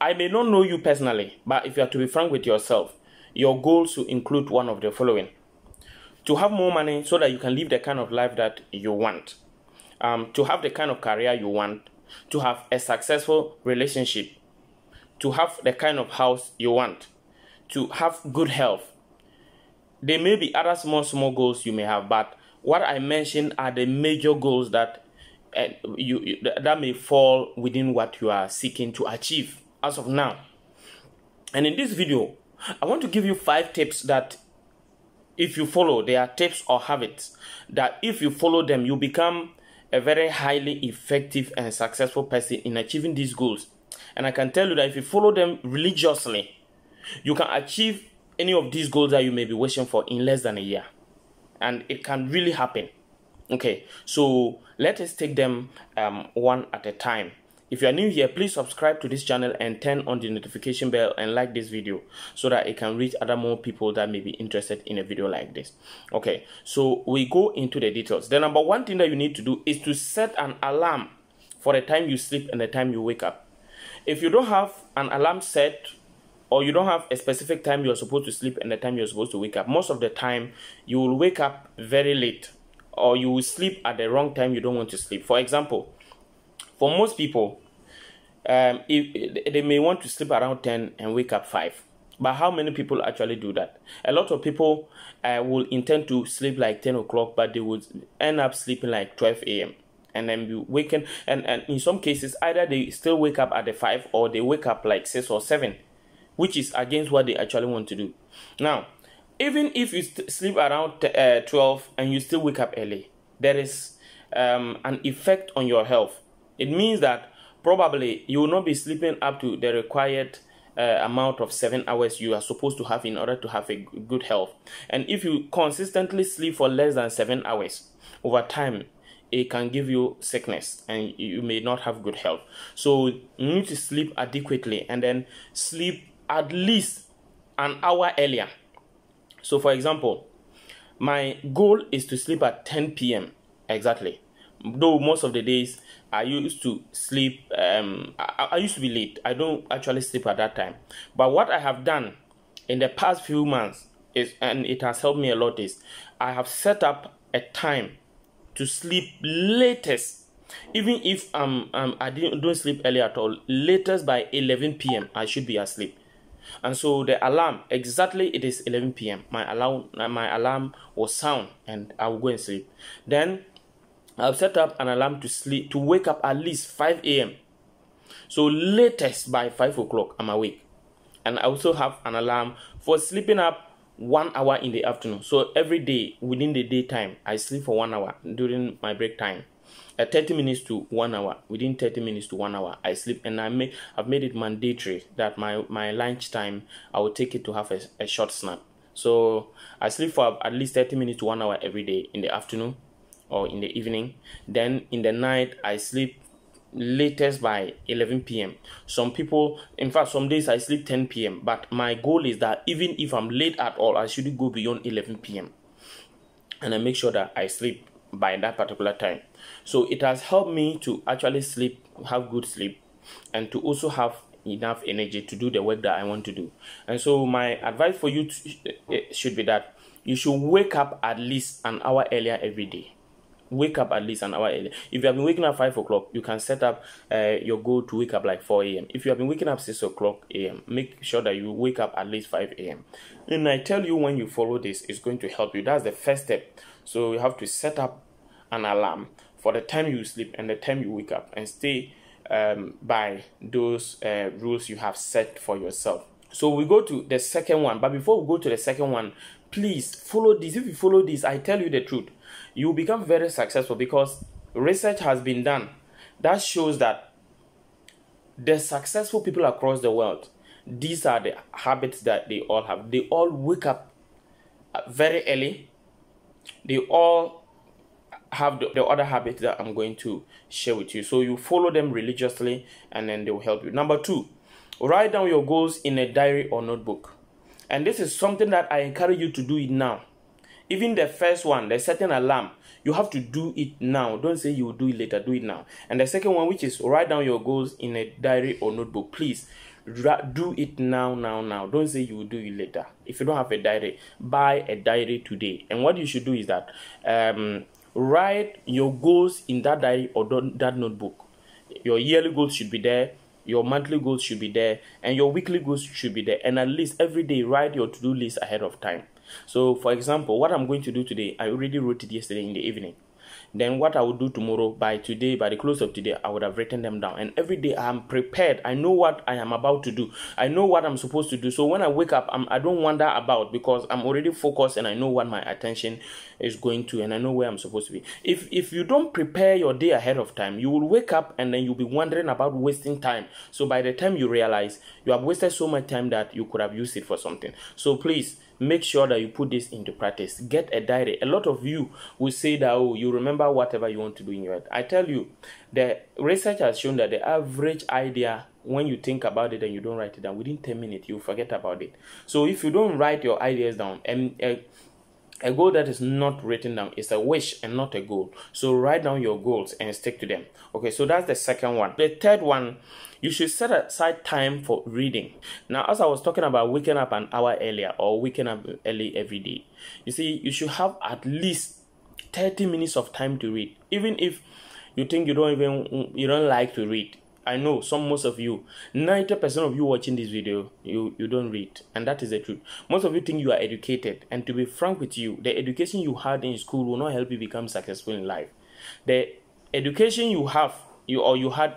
I may not know you personally, but if you are to be frank with yourself, your goals will include one of the following: to have more money so that you can live the kind of life that you want, to have the kind of career you want, to have a successful relationship, to have the kind of house you want, to have good health. There may be other small goals you may have, but what I mentioned are the major goals that that may fall within what you are seeking to achieve as of now. And in this video, I want to give you 5 tips that if you follow, they are tips or habits that if you follow them, you become a very highly effective and successful person in achieving these goals. And I can tell you that if you follow them religiously, you can achieve any of these goals that you may be wishing for in less than a year. And it can really happen. Okay, so let us take them one at a time. If you are new here, please subscribe to this channel and turn on the notification bell and like this video so that it can reach more people that may be interested in a video like this. Okay, so we go into the details. The number one thing that you need to do is to set an alarm for the time you sleep and the time you wake up. If you don't have an alarm set, or you don't have a specific time you're supposed to sleep and the time you're supposed to wake up, most of the time you will wake up very late, or you will sleep at the wrong time you don't want to sleep. For example, for most people, if they may want to sleep around 10 and wake up 5. But how many people actually do that? A lot of people will intend to sleep like 10 o'clock, but they would end up sleeping like 12 a.m. and then be waken. And in some cases, either they still wake up at the 5 or they wake up like 6 or 7, which is against what they actually want to do. Now, even if you sleep around 12 and you still wake up early, there is an effect on your health. It means that probably you will not be sleeping up to the required amount of 7 hours you are supposed to have in order to have a good health. And if you consistently sleep for less than 7 hours, over time, it can give you sickness and you may not have good health. So you need to sleep adequately and then sleep at least an hour earlier. So for example, my goal is to sleep at 10 p.m. exactly. Though most of the days I used to sleep, I used to be late. I don't actually sleep at that time. But what I have done in the past few months is, and it has helped me a lot, is I have set up a time to sleep latest. Even if I don't sleep early at all, latest by 11 p.m. I should be asleep. And so the alarm, exactly it is 11 p.m. My alarm will sound and I will go and sleep. Then I'll set up an alarm to wake up at least 5 a.m. So latest by 5 o'clock I'm awake. And I also have an alarm for sleeping up 1 hour in the afternoon. So every day within the daytime I sleep for 1 hour during my break time. At 30 minutes to 1 hour, within 30 minutes to 1 hour, I sleep, and I've made it mandatory that my lunch time I will take it to have a short snap. So I sleep for at least 30 minutes to 1 hour every day in the afternoon or in the evening. Then in the night I sleep latest by 11 p.m. Some people, in fact, some days I sleep 10 p.m. But my goal is that even if I'm late at all, I shouldn't go beyond 11 p.m. and I make sure that I sleep by that particular time. So it has helped me to actually sleep, have good sleep, and to also have enough energy to do the work that I want to do. And so my advice for you should be that you should wake up at least an hour earlier every day. Wake up at least an hour earlier. If you have been waking up 5 o'clock, you can set up your goal to wake up like 4 a.m. If you have been waking up 6 o'clock a.m., make sure that you wake up at least 5 a.m. And I tell you, when you follow this, it's going to help you. That's the first step. So you have to set up an alarm for the time you sleep and the time you wake up, and stay by those rules you have set for yourself. So we go to the second one, but before we go to the second one, please follow this. If you follow this, I tell you the truth, you will become very successful, because research has been done that shows that the successful people across the world, these are the habits that they all have. They all wake up very early. They all have the other habits that I'm going to share with you. So you follow them religiously and then they will help you. Number 2, write down your goals in a diary or notebook. And this is something that I encourage you to do it now. Even the first one, the setting alarm, You have to do it now. Don't say you will do it later. Do it now. And the second one, which is write down your goals in a diary or notebook. Please do it now. Don't say you will do it later. If you don't have a diary, buy a diary today. And what you should do is that write your goals in that diary or that notebook. Your yearly goals should be there. Your monthly goals should be there, and your weekly goals should be there. And at least every day, write your to-do list ahead of time. So, for example, what I'm going to do today, I already wrote it yesterday in the evening. Then what I will do tomorrow, by the close of today, I would have written them down. And every day I'm prepared. I know what I am about to do. I know what I'm supposed to do. So when I wake up, I don't wander about, because I'm already focused and I know what my attention is going to, and I know where I'm supposed to be. If you don't prepare your day ahead of time, you will wake up and then you'll be wondering about wasting time. So by the time you realize, you have wasted so much time that you could have used it for something. So please, make sure that you put this into practice. Get a diary. A lot of you will say that, oh, you remember whatever you want to do in your head. I tell you, the research has shown that the average idea, when you think about it and you don't write it down, within 10 minutes, you forget about it. So if you don't write your ideas down, and a goal that is not written down is a wish and not a goal. So write down your goals and stick to them. Okay, so that's the second one. The third one, you should set aside time for reading. Now, as I was talking about waking up an hour earlier or waking up early every day, you see, you should have at least 30 minutes of time to read. Even if you think you don't like to read. I know most of you, 90% of you watching this video, you don't read, and that is the truth. Most of you think you are educated, and to be frank with you, the education you had in school will not help you become successful in life. The education you had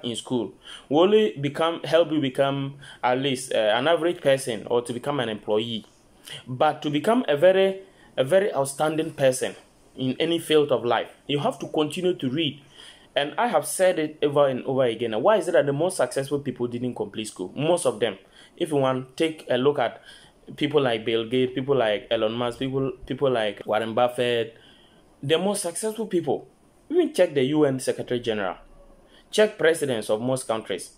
in school will only help you become at least an average person, or to become an employee. But to become a very outstanding person in any field of life, you have to continue to read. And I have said it over and over again. Why is it that the most successful people didn't complete school? Most of them. If you want, take a look at people like Bill Gates, people like Elon Musk, people like Warren Buffett. The most successful people. Even check the UN Secretary General. Check presidents of most countries.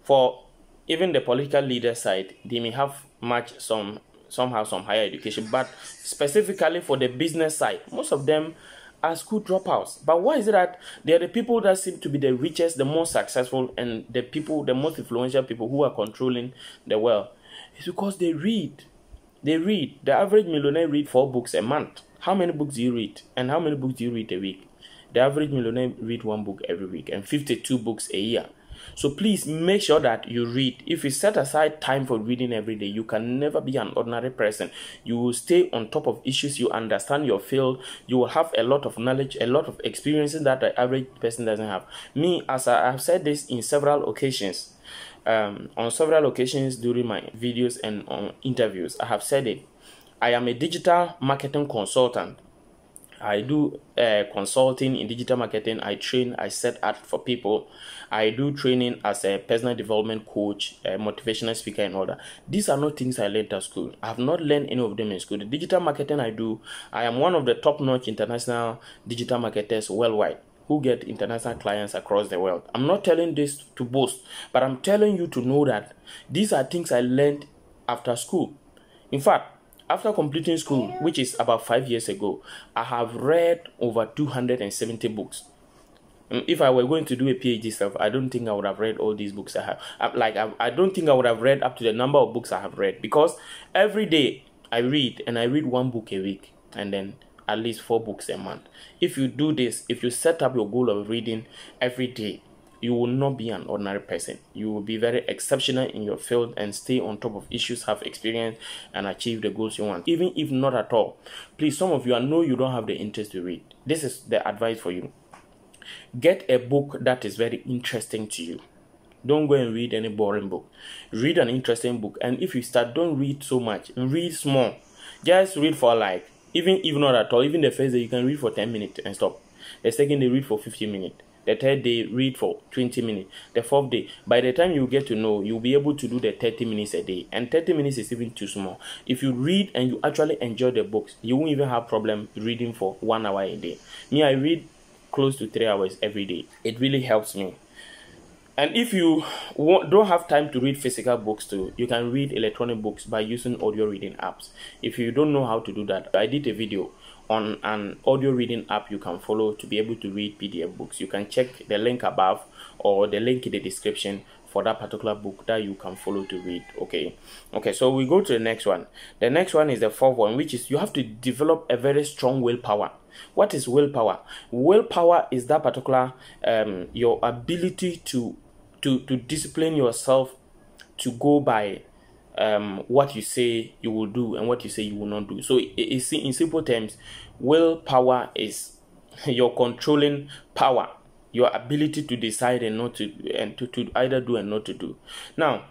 For even the political leader side, they may have some higher education. But specifically for the business side, most of them are school dropouts. But why is it that they are the people that seem to be the richest, the most successful, and the most influential people who are controlling the world? It's because they read. They read. The average millionaire reads 4 books a month. How many books do you read? And how many books do you read a week? The average millionaire reads 1 book every week and 52 books a year. So please make sure that you read. If you set aside time for reading every day, you can never be an ordinary person. You will stay on top of issues. You understand your field. You will have a lot of knowledge, a lot of experiences that the average person doesn't have. Me, as I have said this in several occasions, on several occasions during my videos and on interviews, I have said it. I am a digital marketing consultant. I do consulting in digital marketing. I train, I set art for people. I do training as a personal development coach, a motivational speaker, and all that. These are not things I learned at school. I have not learned any of them in school. The digital marketing I do, I am one of the top-notch international digital marketers worldwide who get international clients across the world. I'm not telling this to boast, but I'm telling you to know that these are things I learned after school. In fact, after completing school, which is about 5 years ago, I have read over 270 books. If I were going to do a PhD stuff, I don't think I would have read all these books I have. I don't think I would have read up to the number of books I have read, because every day I read, and I read 1 book a week, and then at least 4 books a month. If you do this, if you set up your goal of reading every day, you will not be an ordinary person. You will be very exceptional in your field and stay on top of issues, have experience, and achieve the goals you want. Even if not at all, please, some of you, I know you don't have the interest to read. This is the advice for you. Get a book that is very interesting to you. Don't go and read any boring book. Read an interesting book. And if you start, don't read so much. Read small. Just read for even if not at all, even the first day, you can read for 10 minutes and stop. The second day, read for 15 minutes. The third day, read for 20 minutes. The fourth day, by the time you get to know, you'll be able to do the 30 minutes a day. And 30 minutes is even too small. If you read and you actually enjoy the books, you won't even have problem reading for 1 hour a day. Me, I read close to 3 hours every day. It really helps me. And if you don't have time to read physical books too, you can read electronic books by using audio reading apps. If you don't know how to do that, I did a video on an audio reading app you can follow to be able to read PDF books. You can check the link above or the link in the description for that particular book that you can follow to read. Okay, so we go to the next one. The next one is the fourth one, which is you have to develop a very strong willpower. What is willpower? Willpower is that particular your ability to discipline yourself to go by what you say you will do and what you say you will not do. So it's in simple terms, willpower is your controlling power, your ability to decide and not to, and to either do and not to do. Now,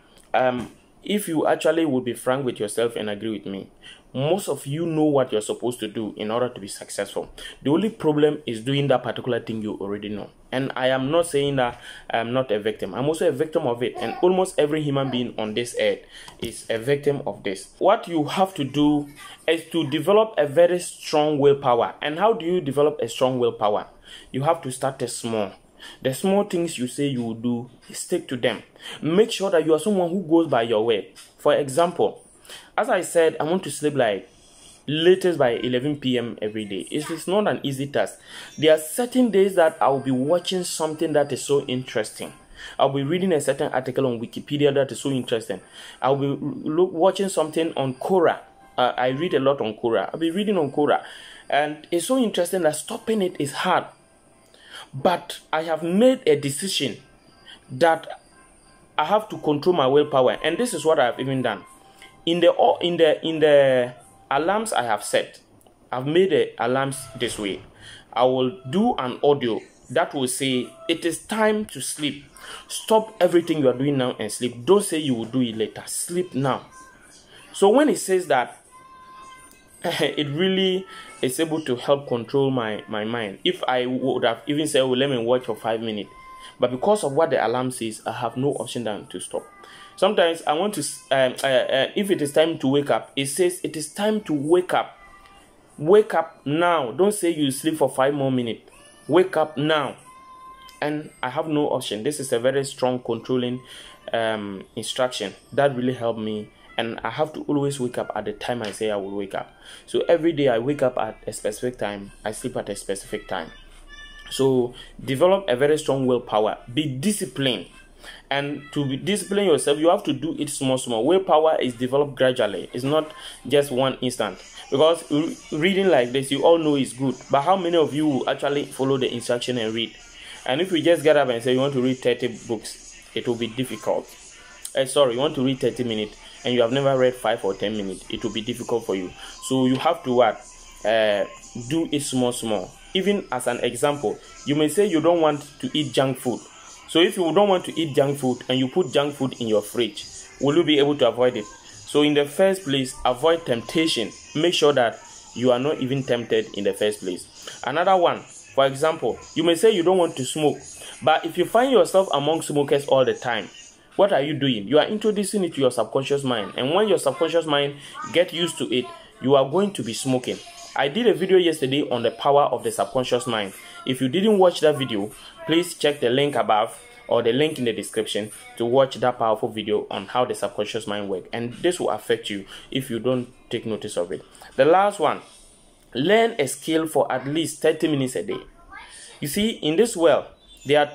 if you actually would be frank with yourself and agree with me, most of you know what you're supposed to do in order to be successful. The only problem is doing that particular thing you already know. And I am not saying that I'm not a victim. I'm also a victim of it. And almost every human being on this earth is a victim of this. What you have to do is to develop a very strong willpower. And how do you develop a strong willpower? You have to start small. The small things you say you will do, stick to them. Make sure that you are someone who goes by your way. For example, as I said, I want to sleep like latest by 11 p.m. every day. It's not an easy task. There are certain days that I'll be watching something that is so interesting. I'll be reading a certain article on Wikipedia that is so interesting. I'll be watching something on Quora. I read a lot on Quora. I'll be reading on Quora. And it's so interesting that stopping it is hard. But I have made a decision that I have to control my willpower. And this is what I have even done. In the alarms I have set, I've made the alarms this way. I will do an audio that will say, it is time to sleep. Stop everything you are doing now and sleep. Don't say you will do it later. Sleep now. So when it says that, it really is able to help control my mind. If I would have even said, well, let me watch for 5 minutes. But because of what the alarm says, I have no option than to stop. Sometimes I want to, if it is time to wake up, it says it is time to wake up. Wake up now. Don't say you sleep for 5 more minutes. Wake up now. And I have no option. This is a very strong controlling instruction that really helped me. And I have to always wake up at the time I say I will wake up. So every day I wake up at a specific time. I sleep at a specific time. So develop a very strong willpower. Be disciplined. And to discipline yourself, you have to do it small. Willpower is developed gradually. It's not just one instant. Because reading like this, you all know is good. But how many of you will actually follow the instruction and read? And if you just get up and say you want to read 30 books, it will be difficult. You want to read 30 minutes and you have never read 5 or 10 minutes, it will be difficult for you. So you have to do it small. Even as an example, you may say you don't want to eat junk food. So if you don't want to eat junk food and you put junk food in your fridge, will you be able to avoid it? So in the first place, avoid temptation. Make sure that you are not even tempted in the first place. Another one, for example, you may say you don't want to smoke, but if you find yourself among smokers all the time, what are you doing? You are introducing it to your subconscious mind. And when your subconscious mind gets used to it, you are going to be smoking. I did a video yesterday on the power of the subconscious mind. If you didn't watch that video, please check the link above or the link in the description to watch that powerful video on how the subconscious mind works. And this will affect you if you don't take notice of it. The last one, learn a skill for at least 30 minutes a day. You see, in this world, there are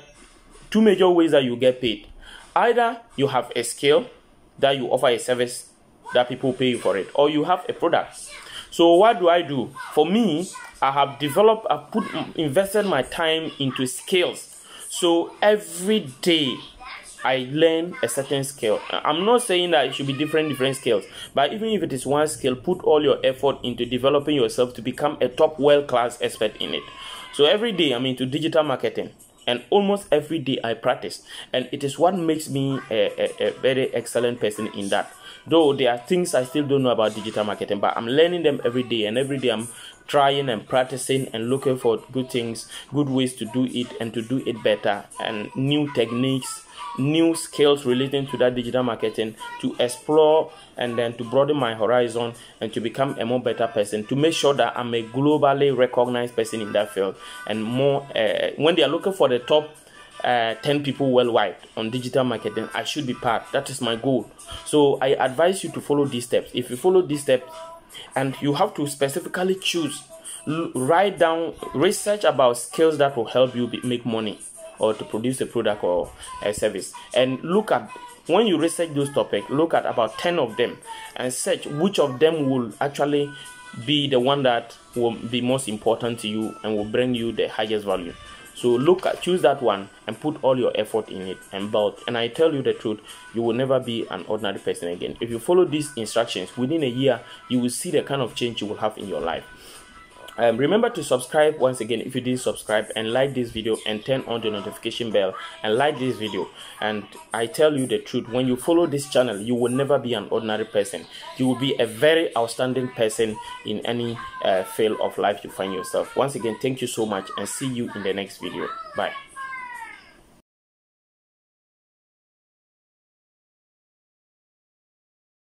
two major ways that you get paid. Either you have a skill that you offer a service that people pay you for it, or you have a product. So what do? For me, I have invested my time into skills. So every day I learn a certain skill. I'm not saying that it should be different skills, but even if it is one skill, put all your effort into developing yourself to become a top world-class expert in it. So every day I'm into digital marketing. And almost every day I practice. And it is what makes me a very excellent person in that. Though there are things I still don't know about digital marketing, but I'm learning them every day. And every day I'm trying and practicing and looking for good things, good ways to do it and to do it better. And new techniques, new skills relating to that digital marketing to explore and then to broaden my horizon and to become a more better person, to make sure that I'm a globally recognized person in that field. And more when they are looking for the top 10 people worldwide on digital marketing, I should be part. That is my goal. So I advise you to follow these steps. If you follow these steps, and you have to specifically choose Write down, research about skills that will help you make money or to produce a product or a service, and look at, when you research those topics, look at about 10 of them and search which of them will actually be the one that will be most important to you and will bring you the highest value. So choose that one and put all your effort in it and build. And I tell you the truth, you will never be an ordinary person again. If you follow these instructions, within a year, you will see the kind of change you will have in your life. Remember to subscribe once again if you didn't subscribe, and like this video and turn on the notification bell and like this video. And I tell you the truth, when you follow this channel, you will never be an ordinary person. You will be a very outstanding person in any field of life you find yourself. Once again, thank you so much and see you in the next video. Bye.